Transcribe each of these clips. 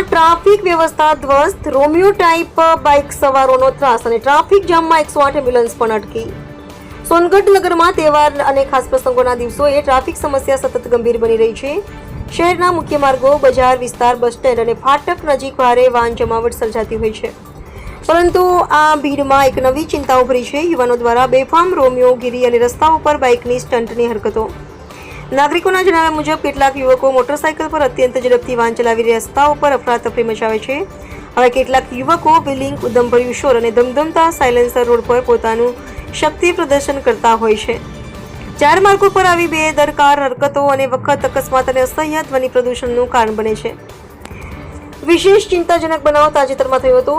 સુરતમાં ટ્રાફિક વ્યવસ્થા ધ્વસ્ત, Romeo type bike સવારોનો ત્રાસ અને ટ્રાફિક જામમાં 108 એમ્બ્યુલન્સ પણ અટકી. સોનગઢ નગરમાં તહેવાર અને ખાસ પ્રસંગોના દિવસોએ ટ્રાફિક સમસ્યા સતત ગંભીર બની રહી છે. શહેરના મુખ્ય માર્ગો, બજાર વિસ્તાર, બસ સ્ટેન્ડ અને ફાટક નજીક ભારે વાહન જમાવટ સર્જાતી હોય છે. પરંતુ આ ભીડમાં એક નવી ચિંતા ઉભરી છે. યુવાનો દ્વારા બેફામ રોમિયોગીરી અને રસ્તાઓ પર બાઇકની સ્ટન્ટની હરકતો. નાગરિકોના જણાવ્યા મુજબ કેટલાક યુવકો મોટરસાઇકલ પર અત્યંત ઝડપથી વાહન ચલાવી રસ્તાઓ પર અફરાતફરી મચાવે છે. હવે કેટલાક યુવકો વ્હીલિંગ, ઉદમભર્યું શોર અને ધમધમતા સાયલેન્સર રોડ પર પોતાનું શક્તિ પ્રદર્શન કરતા હોય છે. ચાર માર્ગો પર આવી બેદરકાર હરકતો અને વખત અકસ્માત અને અસહ્ય ધ્વનિ પ્રદૂષણનું કારણ બને છે. વિશેષ ચિંતાજનક બનાવ તાજેતરમાં થયો હતો,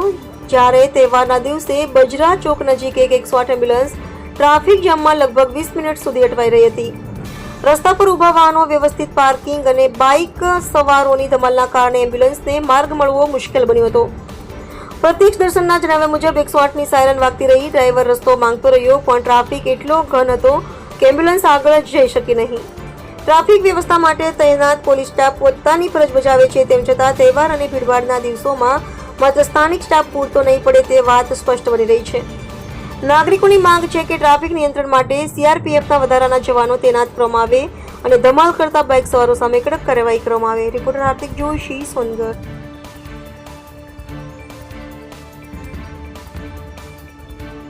જ્યારે તહેવારના દિવસે બજરા ચોક નજીક એક 108 એમ્બ્યુલન્સ ટ્રાફિક જામમાં લગભગ 20 મિનિટ સુધી અટવાઈ રહી હતી. રસ્તા પર ઊભા વાહનો, વ્યવસ્થિત પાર્કિંગ અને બાઇક સવારોની ધમાલના કારણે એમ્બ્યુલન્સને માર્ગ મળવો મુશ્કેલ બન્યો હતો. પ્રત્યક્ષદર્શનના જણાવ્યા મુજબ 108ની સાયરન વાગતી રહી. ડ્રાઈવર રસ્તો માંગતો રહ્યો, પણ ટ્રાફિક એટલો ઘન હતો કે એમ્બ્યુલન્સ આગળ જ જઈ શકી નહીં. ટ્રાફિક વ્યવસ્થા માટે તૈનાત પોલીસ સ્ટાફ પોતાની ફરજ બજાવે છે, તેમ છતાં તહેવાર અને ભીડભાડના દિવસોમાં માત્ર સ્થાનિક સ્ટાફ પૂરતો નહીં પડે તે વાત સ્પષ્ટ બની રહી છે. નાગરિકોની માંગ છે કે ટ્રાફિક નિયંત્રણ માટે સીઆરપીએફના વધારાના જવાનો તૈનાત કરવામાં આવે અને ધમાલ કરતા બાઇક સવારો સામે કડક કાર્યવાહી કરવામાં આવે. રિપોર્ટર હાર્દિક જોશી, સોનગઢ.